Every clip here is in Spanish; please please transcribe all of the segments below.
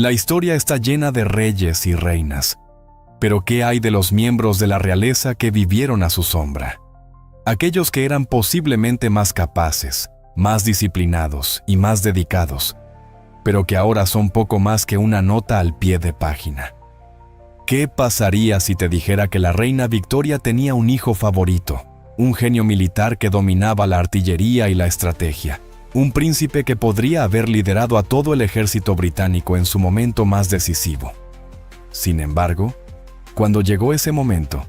La historia está llena de reyes y reinas. Pero ¿qué hay de los miembros de la realeza que vivieron a su sombra? Aquellos que eran posiblemente más capaces, más disciplinados y más dedicados, pero que ahora son poco más que una nota al pie de página. ¿Qué pasaría si te dijera que la reina Victoria tenía un hijo favorito, un genio militar que dominaba la artillería y la estrategia, un príncipe que podría haber liderado a todo el ejército británico en su momento más decisivo? Sin embargo, cuando llegó ese momento,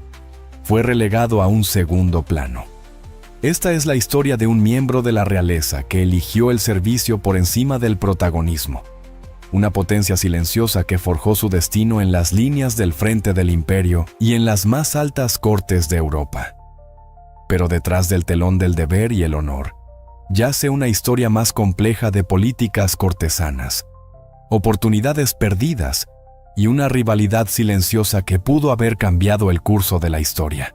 fue relegado a un segundo plano. Esta es la historia de un miembro de la realeza que eligió el servicio por encima del protagonismo. Una potencia silenciosa que forjó su destino en las líneas del frente del imperio y en las más altas cortes de Europa. Pero detrás del telón del deber y el honor, yace una historia más compleja de políticas cortesanas, oportunidades perdidas y una rivalidad silenciosa que pudo haber cambiado el curso de la historia.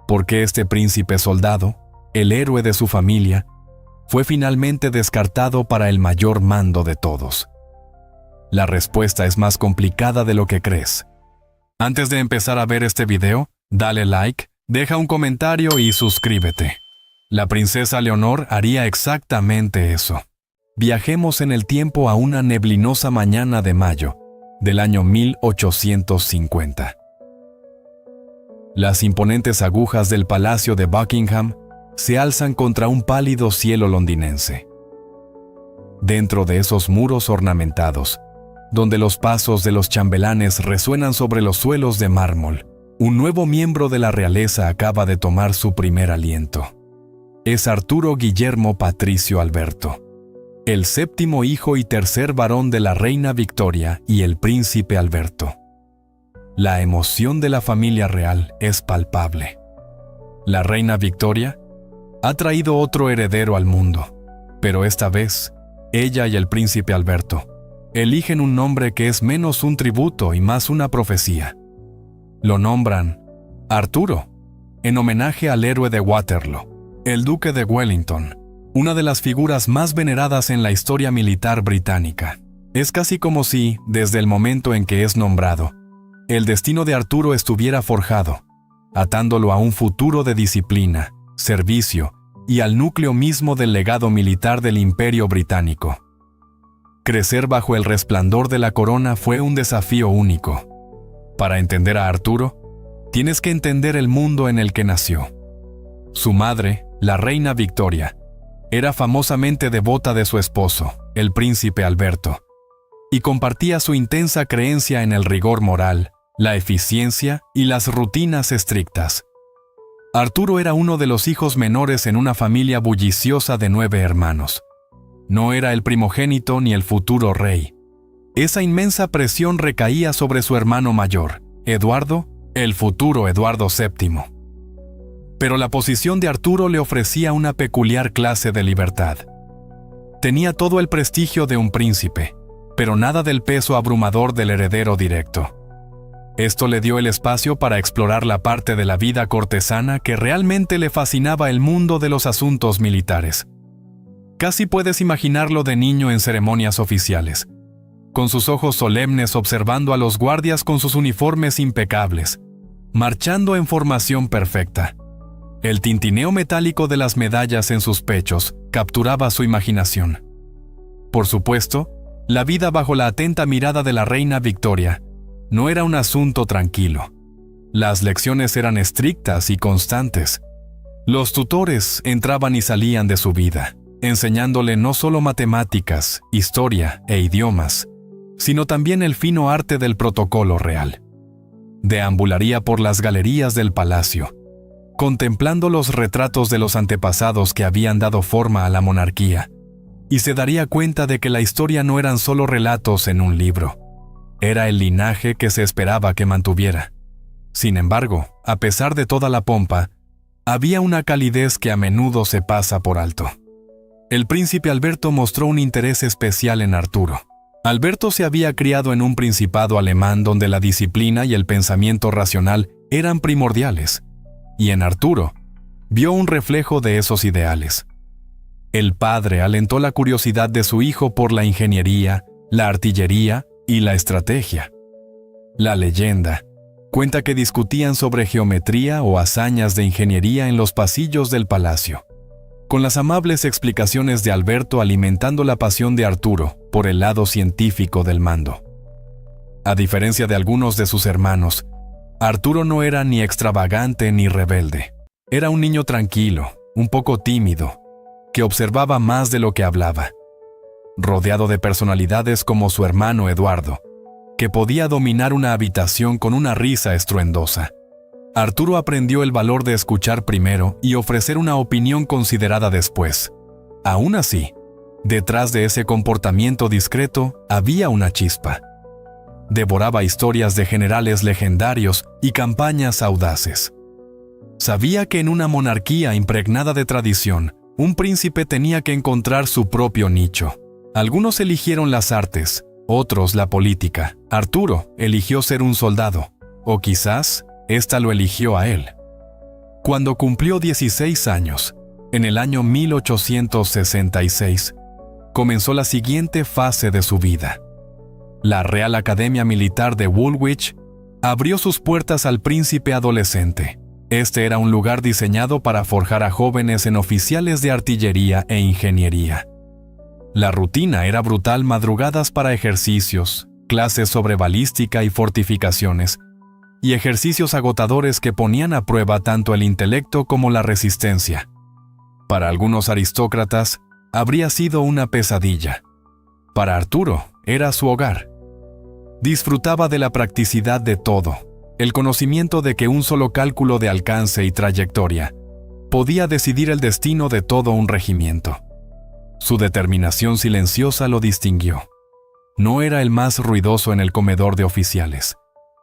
¿Por qué este príncipe soldado, el héroe de su familia, fue finalmente descartado para el mayor mando de todos? La respuesta es más complicada de lo que crees. Antes de empezar a ver este video, dale like, deja un comentario y suscríbete. La princesa Leonor haría exactamente eso. Viajemos en el tiempo a una neblinosa mañana de mayo del año 1850. Las imponentes agujas del Palacio de Buckingham se alzan contra un pálido cielo londinense. Dentro de esos muros ornamentados, donde los pasos de los chambelanes resuenan sobre los suelos de mármol, un nuevo miembro de la realeza acaba de tomar su primer aliento. Es Arturo Guillermo Patricio Alberto, el séptimo hijo y tercer varón de la reina Victoria y el príncipe Alberto. La emoción de la familia real es palpable. La reina Victoria ha traído otro heredero al mundo, pero esta vez, ella y el príncipe Alberto eligen un nombre que es menos un tributo y más una profecía. Lo nombran Arturo, en homenaje al héroe de Waterloo, el duque de Wellington, una de las figuras más veneradas en la historia militar británica. Es casi como si, desde el momento en que es nombrado, el destino de Arturo estuviera forjado, atándolo a un futuro de disciplina, servicio y al núcleo mismo del legado militar del Imperio Británico. Crecer bajo el resplandor de la corona fue un desafío único. Para entender a Arturo, tienes que entender el mundo en el que nació. Su madre, la reina Victoria, era famosamente devota de su esposo, el príncipe Alberto, y compartía su intensa creencia en el rigor moral, la eficiencia y las rutinas estrictas. Arturo era uno de los hijos menores en una familia bulliciosa de 9 hermanos. No era el primogénito ni el futuro rey. Esa inmensa presión recaía sobre su hermano mayor, Eduardo, el futuro Eduardo VII. Pero la posición de Arturo le ofrecía una peculiar clase de libertad. Tenía todo el prestigio de un príncipe, pero nada del peso abrumador del heredero directo. Esto le dio el espacio para explorar la parte de la vida cortesana que realmente le fascinaba, el mundo de los asuntos militares. Casi puedes imaginarlo de niño en ceremonias oficiales, con sus ojos solemnes observando a los guardias con sus uniformes impecables, marchando en formación perfecta. El tintineo metálico de las medallas en sus pechos capturaba su imaginación. Por supuesto, la vida bajo la atenta mirada de la reina Victoria no era un asunto tranquilo. Las lecciones eran estrictas y constantes. Los tutores entraban y salían de su vida, enseñándole no solo matemáticas, historia e idiomas, sino también el fino arte del protocolo real. Deambularía por las galerías del palacio, contemplando los retratos de los antepasados que habían dado forma a la monarquía, y se daría cuenta de que la historia no eran solo relatos en un libro, era el linaje que se esperaba que mantuviera. Sin embargo, a pesar de toda la pompa, había una calidez que a menudo se pasa por alto. El príncipe Alberto mostró un interés especial en Arturo. Alberto se había criado en un principado alemán donde la disciplina y el pensamiento racional eran primordiales, y en Arturo vio un reflejo de esos ideales. El padre alentó la curiosidad de su hijo por la ingeniería, la artillería y la estrategia. La leyenda cuenta que discutían sobre geometría o hazañas de ingeniería en los pasillos del palacio, con las amables explicaciones de Alberto alimentando la pasión de Arturo por el lado científico del mando. A diferencia de algunos de sus hermanos, Arturo no era ni extravagante ni rebelde. Era un niño tranquilo, un poco tímido, que observaba más de lo que hablaba, rodeado de personalidades como su hermano Eduardo, que podía dominar una habitación con una risa estruendosa. Arturo aprendió el valor de escuchar primero y ofrecer una opinión considerada después. Aún así, detrás de ese comportamiento discreto había una chispa. Devoraba historias de generales legendarios y campañas audaces. Sabía que en una monarquía impregnada de tradición, un príncipe tenía que encontrar su propio nicho. Algunos eligieron las artes, otros la política. Arturo eligió ser un soldado, o quizás ésta lo eligió a él. Cuando cumplió 16 años, en el año 1866, comenzó la siguiente fase de su vida. La Real Academia Militar de Woolwich abrió sus puertas al príncipe adolescente. Este era un lugar diseñado para forjar a jóvenes en oficiales de artillería e ingeniería. La rutina era brutal: madrugadas para ejercicios, clases sobre balística y fortificaciones, y ejercicios agotadores que ponían a prueba tanto el intelecto como la resistencia. Para algunos aristócratas, habría sido una pesadilla. Para Arturo, era su hogar. Disfrutaba de la practicidad de todo, el conocimiento de que un solo cálculo de alcance y trayectoria podía decidir el destino de todo un regimiento. Su determinación silenciosa lo distinguió. No era el más ruidoso en el comedor de oficiales,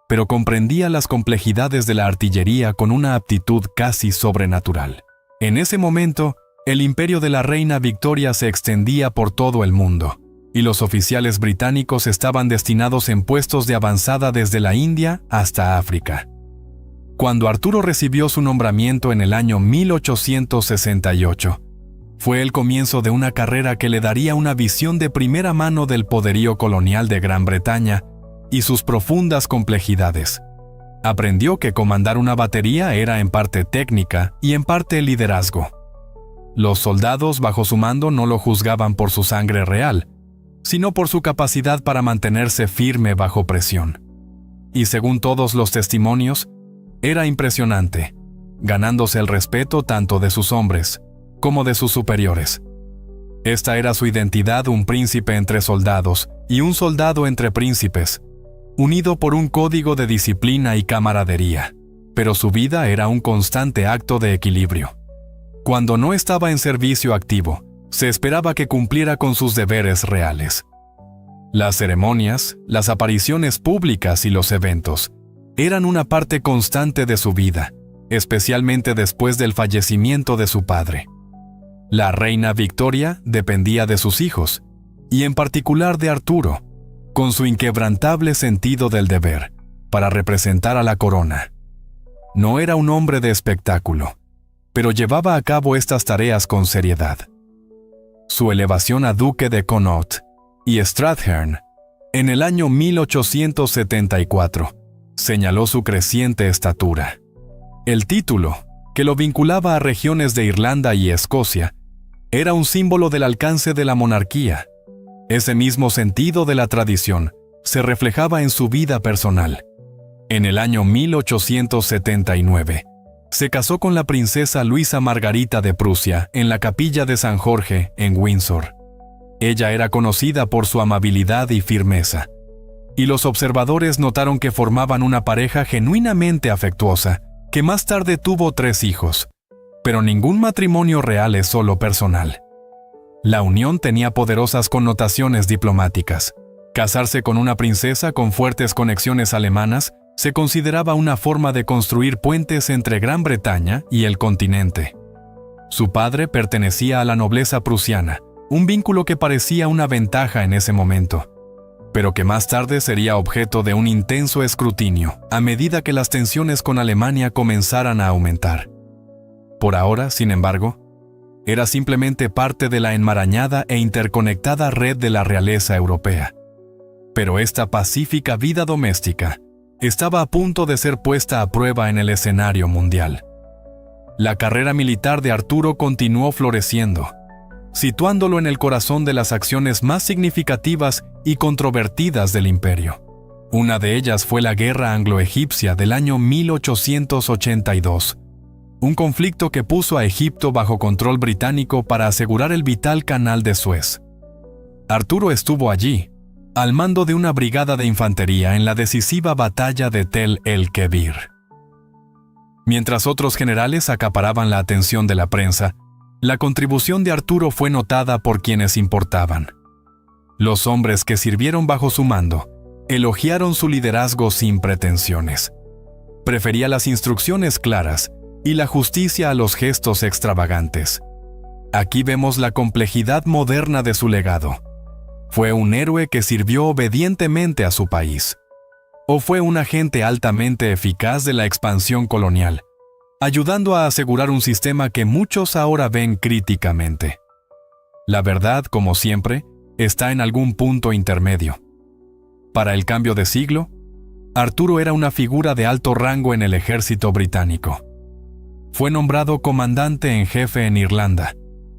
pero comprendía las complejidades de la artillería con una aptitud casi sobrenatural. En ese momento, el imperio de la reina Victoria se extendía por todo el mundo, y los oficiales británicos estaban destinados en puestos de avanzada desde la India hasta África. Cuando Arturo recibió su nombramiento en el año 1868, fue el comienzo de una carrera que le daría una visión de primera mano del poderío colonial de Gran Bretaña y sus profundas complejidades. Aprendió que comandar una batería era en parte técnica y en parte liderazgo. Los soldados bajo su mando no lo juzgaban por su sangre real, sino por su capacidad para mantenerse firme bajo presión. Y según todos los testimonios, era impresionante, ganándose el respeto tanto de sus hombres como de sus superiores. Esta era su identidad: un príncipe entre soldados y un soldado entre príncipes, unido por un código de disciplina y camaradería. Pero su vida era un constante acto de equilibrio. Cuando no estaba en servicio activo, se esperaba que cumpliera con sus deberes reales. Las ceremonias, las apariciones públicas y los eventos eran una parte constante de su vida, especialmente después del fallecimiento de su padre. La reina Victoria dependía de sus hijos, y en particular de Arturo, con su inquebrantable sentido del deber, para representar a la corona. No era un hombre de espectáculo, pero llevaba a cabo estas tareas con seriedad. Su elevación a duque de Connaught y Strathearn en el año 1874 señaló su creciente estatura. El título, que lo vinculaba a regiones de Irlanda y Escocia, era un símbolo del alcance de la monarquía. Ese mismo sentido de la tradición se reflejaba en su vida personal. En el año 1879, se casó con la princesa Luisa Margarita de Prusia en la capilla de San Jorge, en Windsor. Ella era conocida por su amabilidad y firmeza, y los observadores notaron que formaban una pareja genuinamente afectuosa, que más tarde tuvo 3 hijos. Pero ningún matrimonio real es solo personal. La unión tenía poderosas connotaciones diplomáticas. Casarse con una princesa con fuertes conexiones alemanas se consideraba una forma de construir puentes entre Gran Bretaña y el continente. Su padre pertenecía a la nobleza prusiana, un vínculo que parecía una ventaja en ese momento, pero que más tarde sería objeto de un intenso escrutinio a medida que las tensiones con Alemania comenzaran a aumentar. Por ahora, sin embargo, era simplemente parte de la enmarañada e interconectada red de la realeza europea. Pero esta pacífica vida doméstica estaba a punto de ser puesta a prueba en el escenario mundial. La carrera militar de Arturo continuó floreciendo, situándolo en el corazón de las acciones más significativas y controvertidas del imperio. Una de ellas fue la Guerra Anglo-Egipcia del año 1882, un conflicto que puso a Egipto bajo control británico para asegurar el vital canal de Suez. Arturo estuvo allí, al mando de una brigada de infantería en la decisiva batalla de Tel el-Kebir. Mientras otros generales acaparaban la atención de la prensa, la contribución de Arturo fue notada por quienes importaban. Los hombres que sirvieron bajo su mando elogiaron su liderazgo sin pretensiones. Prefería las instrucciones claras y la justicia a los gestos extravagantes. Aquí vemos la complejidad moderna de su legado. ¿Fue un héroe que sirvió obedientemente a su país? ¿O fue un agente altamente eficaz de la expansión colonial, ayudando a asegurar un sistema que muchos ahora ven críticamente? La verdad, como siempre, está en algún punto intermedio. Para el cambio de siglo, Arturo era una figura de alto rango en el ejército británico. Fue nombrado comandante en jefe en Irlanda,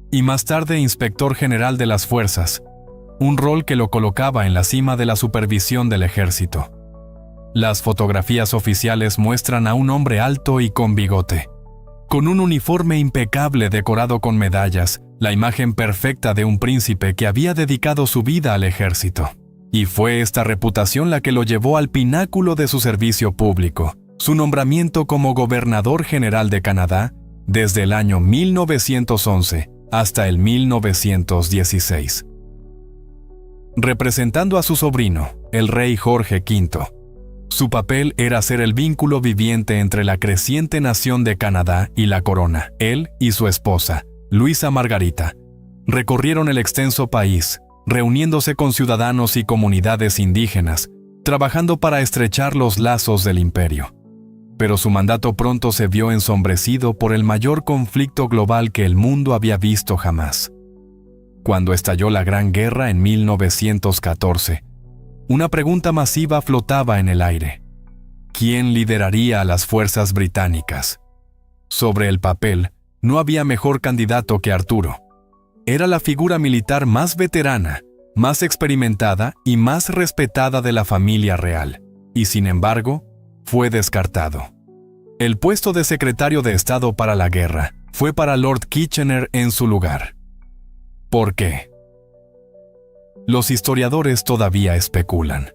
y más tarde inspector general de las fuerzas, un rol que lo colocaba en la cima de la supervisión del ejército. Las fotografías oficiales muestran a un hombre alto y con bigote, con un uniforme impecable decorado con medallas, la imagen perfecta de un príncipe que había dedicado su vida al ejército. Y fue esta reputación la que lo llevó al pináculo de su servicio público, su nombramiento como gobernador general de Canadá desde el año 1911 hasta el 1916. Representando a su sobrino, el rey Jorge V, su papel era ser el vínculo viviente entre la creciente nación de Canadá y la corona. Él y su esposa, Luisa Margarita, recorrieron el extenso país, reuniéndose con ciudadanos y comunidades indígenas, trabajando para estrechar los lazos del imperio. Pero su mandato pronto se vio ensombrecido por el mayor conflicto global que el mundo había visto jamás. Cuando estalló la Gran Guerra en 1914, una pregunta masiva flotaba en el aire. ¿Quién lideraría a las fuerzas británicas? Sobre el papel, no había mejor candidato que Arturo. Era la figura militar más veterana, más experimentada y más respetada de la familia real, y sin embargo, fue descartado. El puesto de secretario de Estado para la guerra fue para Lord Kitchener en su lugar. ¿Por qué? Los historiadores todavía especulan.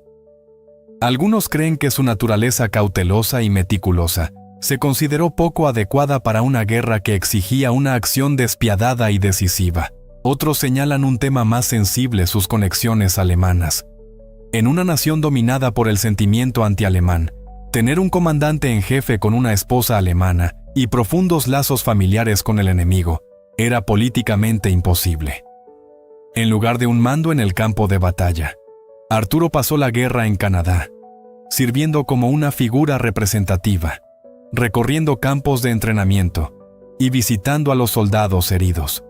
Algunos creen que su naturaleza cautelosa y meticulosa se consideró poco adecuada para una guerra que exigía una acción despiadada y decisiva. Otros señalan un tema más sensible: sus conexiones alemanas. En una nación dominada por el sentimiento antialemán, tener un comandante en jefe con una esposa alemana y profundos lazos familiares con el enemigo era políticamente imposible. En lugar de un mando en el campo de batalla, Arturo pasó la guerra en Canadá, sirviendo como una figura representativa, recorriendo campos de entrenamiento y visitando a los soldados heridos.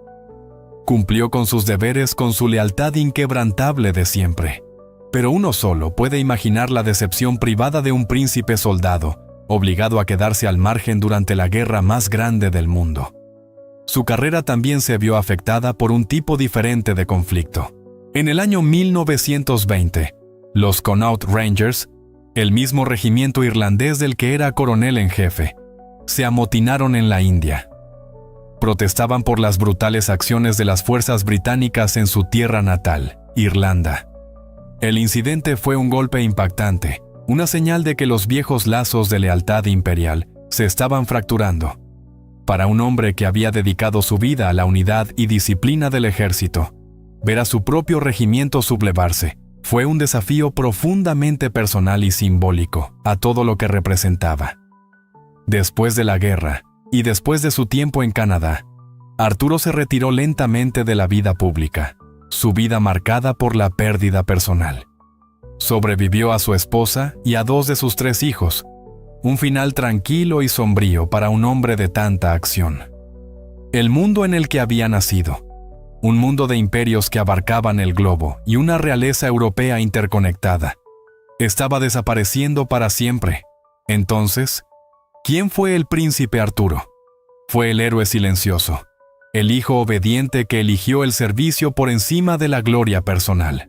Cumplió con sus deberes con su lealtad inquebrantable de siempre. Pero uno solo puede imaginar la decepción privada de un príncipe soldado, obligado a quedarse al margen durante la guerra más grande del mundo. Su carrera también se vio afectada por un tipo diferente de conflicto. En el año 1920, los Connaught Rangers, el mismo regimiento irlandés del que era coronel en jefe, se amotinaron en la India. Protestaban por las brutales acciones de las fuerzas británicas en su tierra natal, Irlanda. El incidente fue un golpe impactante, una señal de que los viejos lazos de lealtad imperial se estaban fracturando. Para un hombre que había dedicado su vida a la unidad y disciplina del ejército, ver a su propio regimiento sublevarse fue un desafío profundamente personal y simbólico a todo lo que representaba. Después de la guerra, y después de su tiempo en Canadá, Arturo se retiró lentamente de la vida pública, su vida marcada por la pérdida personal. Sobrevivió a su esposa y a 2 de sus 3 hijos, un final tranquilo y sombrío para un hombre de tanta acción. El mundo en el que había nacido, un mundo de imperios que abarcaban el globo y una realeza europea interconectada, estaba desapareciendo para siempre. Entonces, ¿quién fue el príncipe Arturo? Fue el héroe silencioso, el hijo obediente que eligió el servicio por encima de la gloria personal.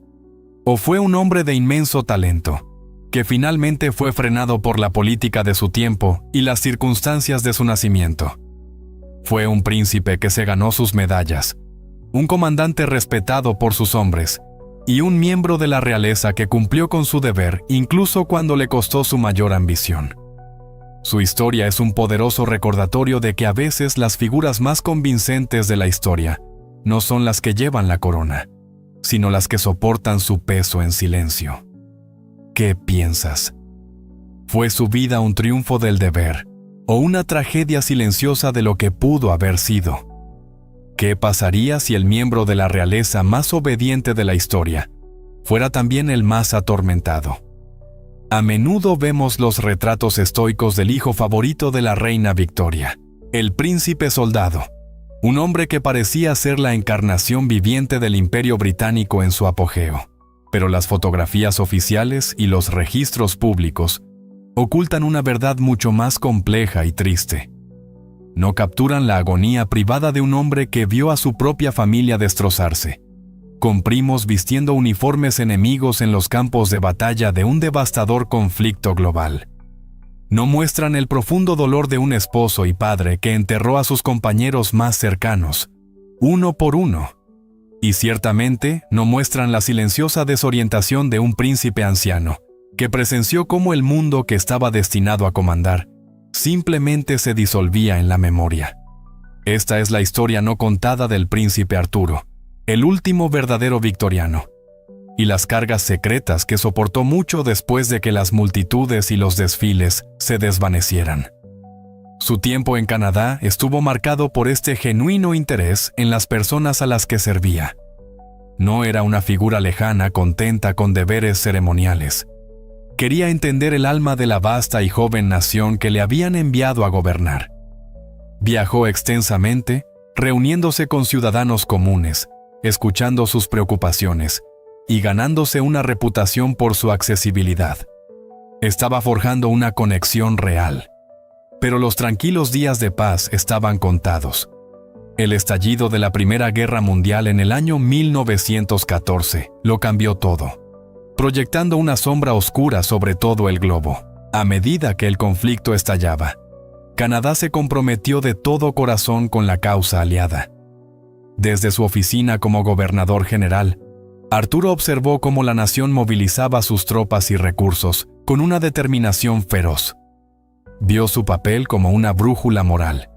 ¿O fue un hombre de inmenso talento, que finalmente fue frenado por la política de su tiempo y las circunstancias de su nacimiento? Fue un príncipe que se ganó sus medallas, un comandante respetado por sus hombres, y un miembro de la realeza que cumplió con su deber incluso cuando le costó su mayor ambición. Su historia es un poderoso recordatorio de que a veces las figuras más convincentes de la historia no son las que llevan la corona, sino las que soportan su peso en silencio. ¿Qué piensas? ¿Fue su vida un triunfo del deber o una tragedia silenciosa de lo que pudo haber sido? ¿Qué pasaría si el miembro de la realeza más obediente de la historia fuera también el más atormentado? A menudo vemos los retratos estoicos del hijo favorito de la reina Victoria, el príncipe soldado, un hombre que parecía ser la encarnación viviente del Imperio Británico en su apogeo. Pero las fotografías oficiales y los registros públicos ocultan una verdad mucho más compleja y triste. No capturan la agonía privada de un hombre que vio a su propia familia destrozarse, con primos vistiendo uniformes enemigos en los campos de batalla de un devastador conflicto global. No muestran el profundo dolor de un esposo y padre que enterró a sus compañeros más cercanos, uno por uno. Y ciertamente no muestran la silenciosa desorientación de un príncipe anciano, que presenció cómo el mundo que estaba destinado a comandar simplemente se disolvía en la memoria. Esta es la historia no contada del príncipe Arturo, el último verdadero victoriano, y las cargas secretas que soportó mucho después de que las multitudes y los desfiles se desvanecieran. Su tiempo en Canadá estuvo marcado por este genuino interés en las personas a las que servía. No era una figura lejana contenta con deberes ceremoniales. Quería entender el alma de la vasta y joven nación que le habían enviado a gobernar. Viajó extensamente, reuniéndose con ciudadanos comunes, escuchando sus preocupaciones y ganándose una reputación por su accesibilidad. Estaba forjando una conexión real. Pero los tranquilos días de paz estaban contados. El estallido de la Primera Guerra Mundial en el año 1914 lo cambió todo, proyectando una sombra oscura sobre todo el globo. A medida que el conflicto estallaba, Canadá se comprometió de todo corazón con la causa aliada. Desde su oficina como gobernador general, Arturo observó cómo la nación movilizaba sus tropas y recursos con una determinación feroz. Vio su papel como una brújula moral,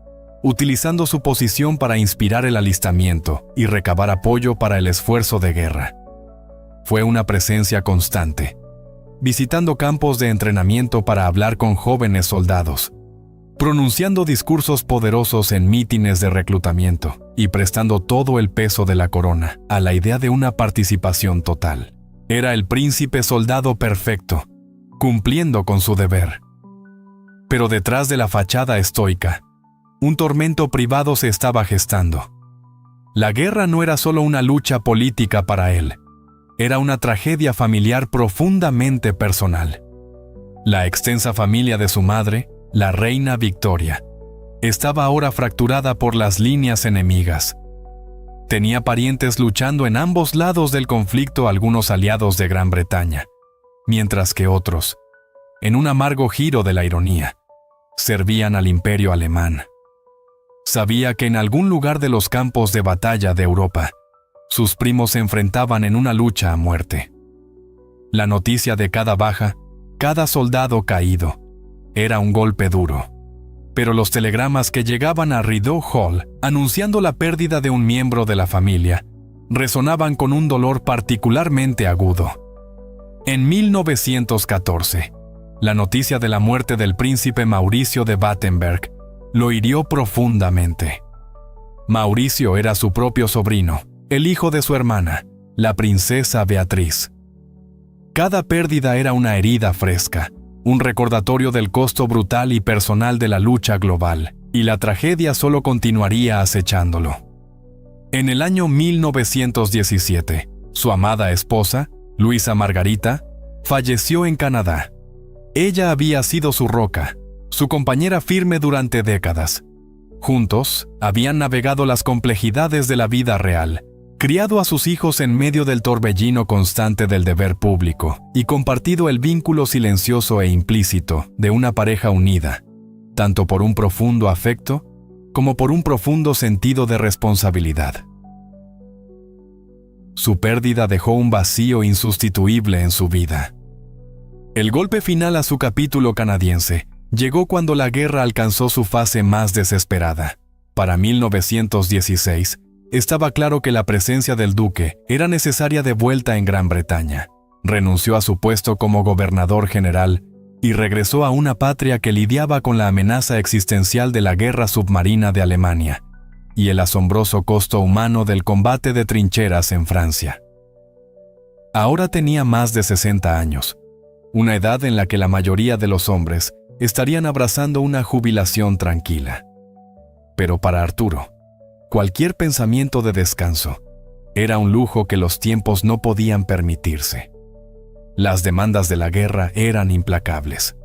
utilizando su posición para inspirar el alistamiento y recabar apoyo para el esfuerzo de guerra. Fue una presencia constante, visitando campos de entrenamiento para hablar con jóvenes soldados, pronunciando discursos poderosos en mítines de reclutamiento y prestando todo el peso de la corona a la idea de una participación total. Era el príncipe soldado perfecto, cumpliendo con su deber. Pero detrás de la fachada estoica, un tormento privado se estaba gestando. La guerra no era solo una lucha política para él, era una tragedia familiar profundamente personal. La extensa familia de su madre, la reina Victoria, estaba ahora fracturada por las líneas enemigas. Tenía parientes luchando en ambos lados del conflicto, algunos aliados de Gran Bretaña, mientras que otros, en un amargo giro de la ironía, servían al imperio alemán. Sabía que en algún lugar de los campos de batalla de Europa, sus primos se enfrentaban en una lucha a muerte. La noticia de cada baja, cada soldado caído, era un golpe duro. Pero los telegramas que llegaban a Rideau Hall, anunciando la pérdida de un miembro de la familia, resonaban con un dolor particularmente agudo. En 1914, la noticia de la muerte del príncipe Mauricio de Battenberg lo hirió profundamente. Mauricio era su propio sobrino, el hijo de su hermana, la princesa Beatriz. Cada pérdida era una herida fresca, un recordatorio del costo brutal y personal de la lucha global, y la tragedia solo continuaría acechándolo. En el año 1917, su amada esposa, Luisa Margarita, falleció en Canadá. Ella había sido su roca, su compañera firme durante décadas. Juntos, habían navegado las complejidades de la vida real, criado a sus hijos en medio del torbellino constante del deber público y compartido el vínculo silencioso e implícito de una pareja unida, tanto por un profundo afecto como por un profundo sentido de responsabilidad. Su pérdida dejó un vacío insustituible en su vida. El golpe final a su capítulo canadiense llegó cuando la guerra alcanzó su fase más desesperada. Para 1916, estaba claro que la presencia del duque era necesaria de vuelta en Gran Bretaña. Renunció a su puesto como gobernador general y regresó a una patria que lidiaba con la amenaza existencial de la guerra submarina de Alemania y el asombroso costo humano del combate de trincheras en Francia. Ahora tenía más de 60 años, una edad en la que la mayoría de los hombres estarían abrazando una jubilación tranquila. Pero para Arturo, cualquier pensamiento de descanso era un lujo que los tiempos no podían permitirse. Las demandas de la guerra eran implacables.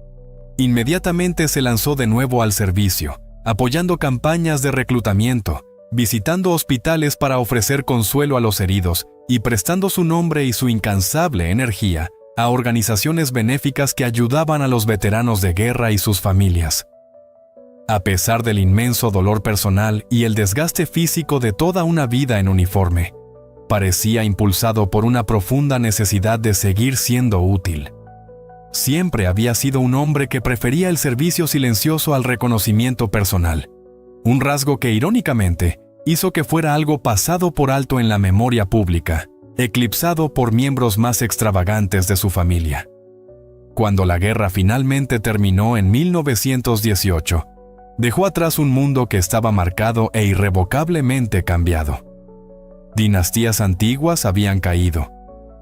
Inmediatamente se lanzó de nuevo al servicio, apoyando campañas de reclutamiento, visitando hospitales para ofrecer consuelo a los heridos y prestando su nombre y su incansable energía a organizaciones benéficas que ayudaban a los veteranos de guerra y sus familias. A pesar del inmenso dolor personal y el desgaste físico de toda una vida en uniforme, parecía impulsado por una profunda necesidad de seguir siendo útil. Siempre había sido un hombre que prefería el servicio silencioso al reconocimiento personal, un rasgo que irónicamente hizo que fuera algo pasado por alto en la memoria pública, eclipsado por miembros más extravagantes de su familia. Cuando la guerra finalmente terminó en 1918, dejó atrás un mundo que estaba marcado e irrevocablemente cambiado. Dinastías antiguas habían caído,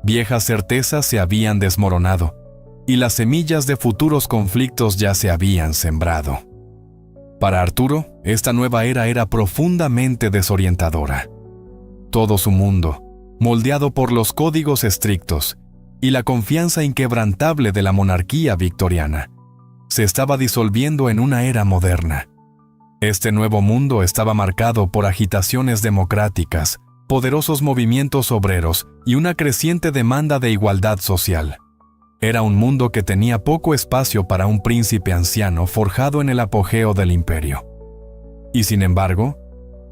viejas certezas se habían desmoronado, y las semillas de futuros conflictos ya se habían sembrado. Para Arturo, esta nueva era profundamente desorientadora. Todo su mundo, moldeado por los códigos estrictos y la confianza inquebrantable de la monarquía victoriana, se estaba disolviendo en una era moderna. Este nuevo mundo estaba marcado por agitaciones democráticas, poderosos movimientos obreros y una creciente demanda de igualdad social. Era un mundo que tenía poco espacio para un príncipe anciano forjado en el apogeo del imperio. Y sin embargo,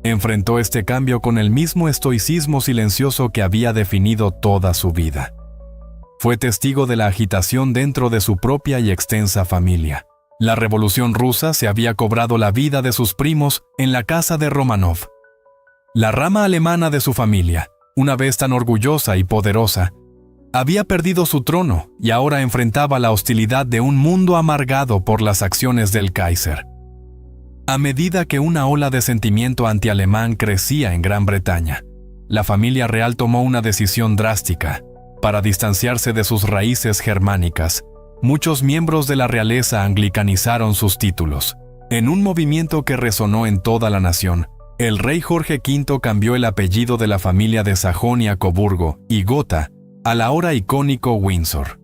enfrentó este cambio con el mismo estoicismo silencioso que había definido toda su vida. Fue testigo de la agitación dentro de su propia y extensa familia. La Revolución Rusa se había cobrado la vida de sus primos en la casa de Romanov. La rama alemana de su familia, una vez tan orgullosa y poderosa, había perdido su trono y ahora enfrentaba la hostilidad de un mundo amargado por las acciones del Kaiser. A medida que una ola de sentimiento antialemán crecía en Gran Bretaña, la familia real tomó una decisión drástica. Para distanciarse de sus raíces germánicas, muchos miembros de la realeza anglicanizaron sus títulos. En un movimiento que resonó en toda la nación, el rey Jorge V cambió el apellido de la familia de Sajonia-Coburgo y Gotha al ahora icónico Windsor.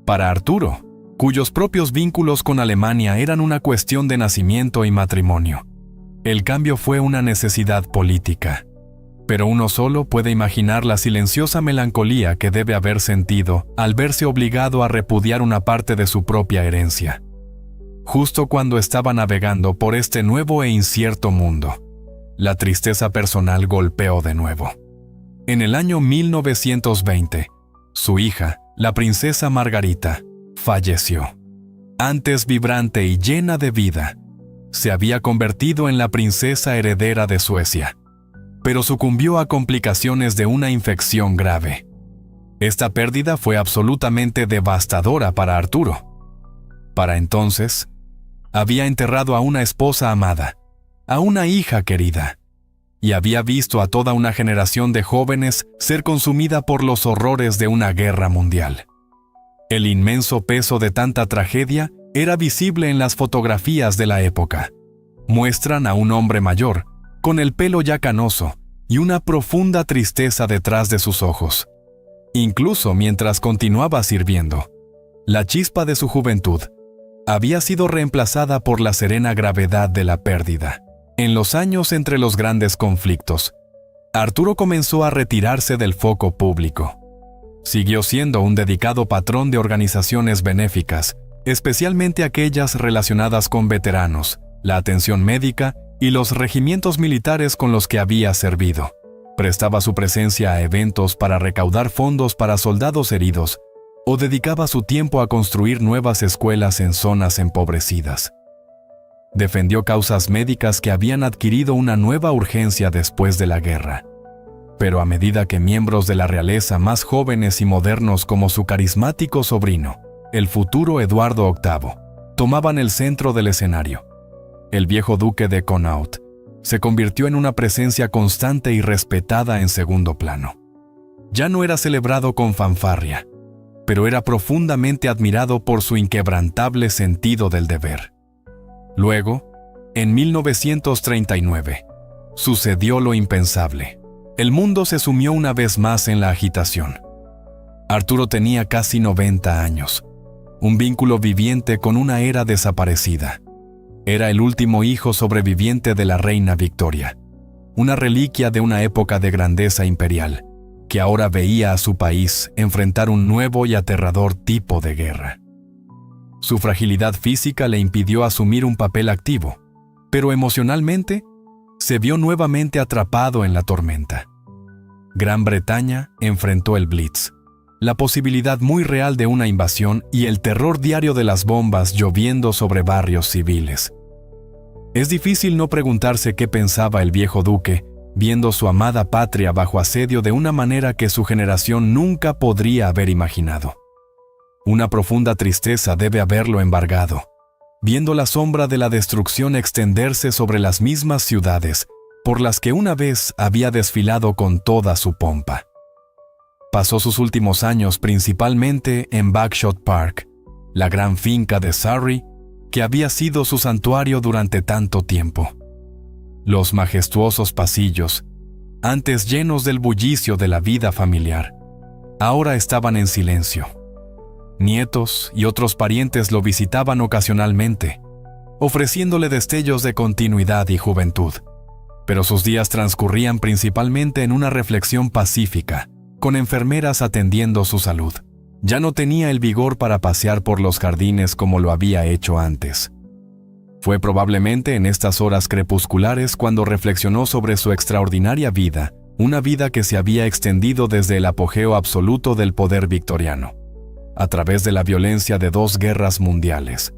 Para Arturo, cuyos propios vínculos con Alemania eran una cuestión de nacimiento y matrimonio, el cambio fue una necesidad política. Pero uno solo puede imaginar la silenciosa melancolía que debe haber sentido al verse obligado a repudiar una parte de su propia herencia. Justo cuando estaba navegando por este nuevo e incierto mundo, la tristeza personal golpeó de nuevo. En el año 1920, su hija, la princesa Margarita, falleció. Antes vibrante y llena de vida, se había convertido en la princesa heredera de Suecia, pero sucumbió a complicaciones de una infección grave. Esta pérdida fue absolutamente devastadora para Arturo. Para entonces, había enterrado a una esposa amada, a una hija querida, y había visto a toda una generación de jóvenes ser consumida por los horrores de una guerra mundial. El inmenso peso de tanta tragedia era visible en las fotografías de la época. Muestran a un hombre mayor, con el pelo ya canoso, y una profunda tristeza detrás de sus ojos. Incluso mientras continuaba sirviendo, la chispa de su juventud había sido reemplazada por la serena gravedad de la pérdida. En los años entre los grandes conflictos, Arturo comenzó a retirarse del foco público. Siguió siendo un dedicado patrón de organizaciones benéficas, especialmente aquellas relacionadas con veteranos, la atención médica y los regimientos militares con los que había servido. Prestaba su presencia a eventos para recaudar fondos para soldados heridos o dedicaba su tiempo a construir nuevas escuelas en zonas empobrecidas. Defendió causas médicas que habían adquirido una nueva urgencia después de la guerra. Pero a medida que miembros de la realeza más jóvenes y modernos como su carismático sobrino, el futuro Eduardo VIII, tomaban el centro del escenario, el viejo duque de Connaught se convirtió en una presencia constante y respetada en segundo plano. Ya no era celebrado con fanfarria, pero era profundamente admirado por su inquebrantable sentido del deber. Luego, en 1939, sucedió lo impensable. El mundo se sumió una vez más en la agitación. Arturo tenía casi 90 años, un vínculo viviente con una era desaparecida. Era el último hijo sobreviviente de la reina Victoria, una reliquia de una época de grandeza imperial, que ahora veía a su país enfrentar un nuevo y aterrador tipo de guerra. Su fragilidad física le impidió asumir un papel activo, pero emocionalmente se vio nuevamente atrapado en la tormenta. Gran Bretaña enfrentó el Blitz, la posibilidad muy real de una invasión y el terror diario de las bombas lloviendo sobre barrios civiles. Es difícil no preguntarse qué pensaba el viejo duque, viendo su amada patria bajo asedio de una manera que su generación nunca podría haber imaginado. Una profunda tristeza debe haberlo embargado, viendo la sombra de la destrucción extenderse sobre las mismas ciudades por las que una vez había desfilado con toda su pompa. Pasó sus últimos años principalmente en Bagshot Park, la gran finca de Surrey, que había sido su santuario durante tanto tiempo. Los majestuosos pasillos, antes llenos del bullicio de la vida familiar, ahora estaban en silencio. Nietos y otros parientes lo visitaban ocasionalmente, ofreciéndole destellos de continuidad y juventud. Pero sus días transcurrían principalmente en una reflexión pacífica, con enfermeras atendiendo su salud. Ya no tenía el vigor para pasear por los jardines como lo había hecho antes. Fue probablemente en estas horas crepusculares cuando reflexionó sobre su extraordinaria vida, una vida que se había extendido desde el apogeo absoluto del poder victoriano, a través de la violencia de 2 guerras mundiales,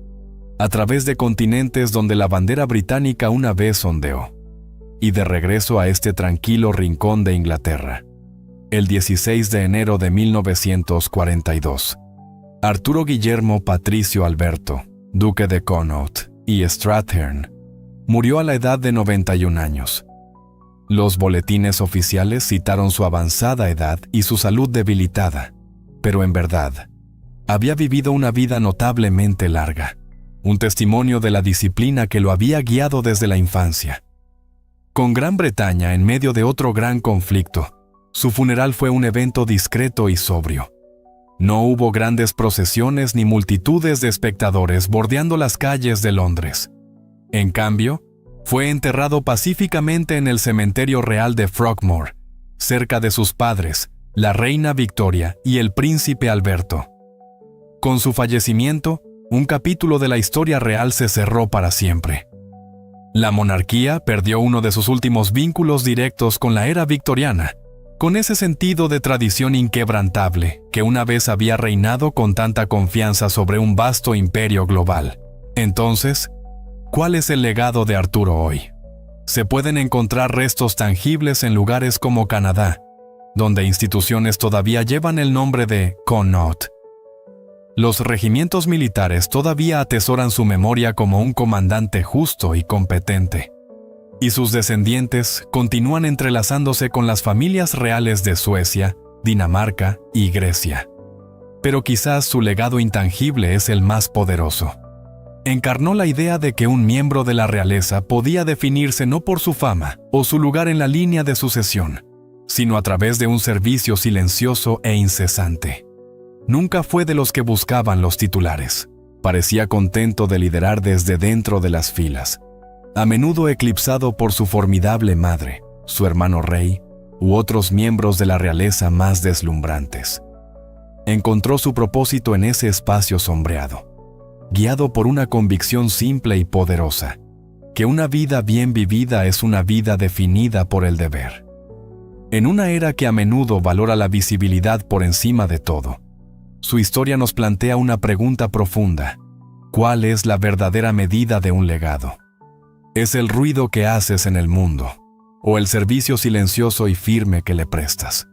a través de continentes donde la bandera británica una vez ondeó, y de regreso a este tranquilo rincón de Inglaterra. El 16 de enero de 1942, Arturo Guillermo Patricio Alberto, duque de Connaught y Strathearn, murió a la edad de 91 años. Los boletines oficiales citaron su avanzada edad y su salud debilitada, pero en verdad, había vivido una vida notablemente larga, un testimonio de la disciplina que lo había guiado desde la infancia. Con Gran Bretaña en medio de otro gran conflicto, su funeral fue un evento discreto y sobrio. No hubo grandes procesiones ni multitudes de espectadores bordeando las calles de Londres. En cambio, fue enterrado pacíficamente en el cementerio real de Frogmore, cerca de sus padres, la reina Victoria y el príncipe Alberto. Con su fallecimiento, un capítulo de la historia real se cerró para siempre. La monarquía perdió uno de sus últimos vínculos directos con la era victoriana, con ese sentido de tradición inquebrantable que una vez había reinado con tanta confianza sobre un vasto imperio global. Entonces, ¿cuál es el legado de Arturo hoy? Se pueden encontrar restos tangibles en lugares como Canadá, donde instituciones todavía llevan el nombre de Connaught. Los regimientos militares todavía atesoran su memoria como un comandante justo y competente, y sus descendientes continúan entrelazándose con las familias reales de Suecia, Dinamarca y Grecia. Pero quizás su legado intangible es el más poderoso. Encarnó la idea de que un miembro de la realeza podía definirse no por su fama o su lugar en la línea de sucesión, sino a través de un servicio silencioso e incesante. Nunca fue de los que buscaban los titulares. Parecía contento de liderar desde dentro de las filas, a menudo eclipsado por su formidable madre, su hermano rey u otros miembros de la realeza más deslumbrantes. Encontró su propósito en ese espacio sombreado, guiado por una convicción simple y poderosa, que una vida bien vivida es una vida definida por el deber. En una era que a menudo valora la visibilidad por encima de todo, su historia nos plantea una pregunta profunda: ¿cuál es la verdadera medida de un legado? ¿Es el ruido que haces en el mundo, o el servicio silencioso y firme que le prestas?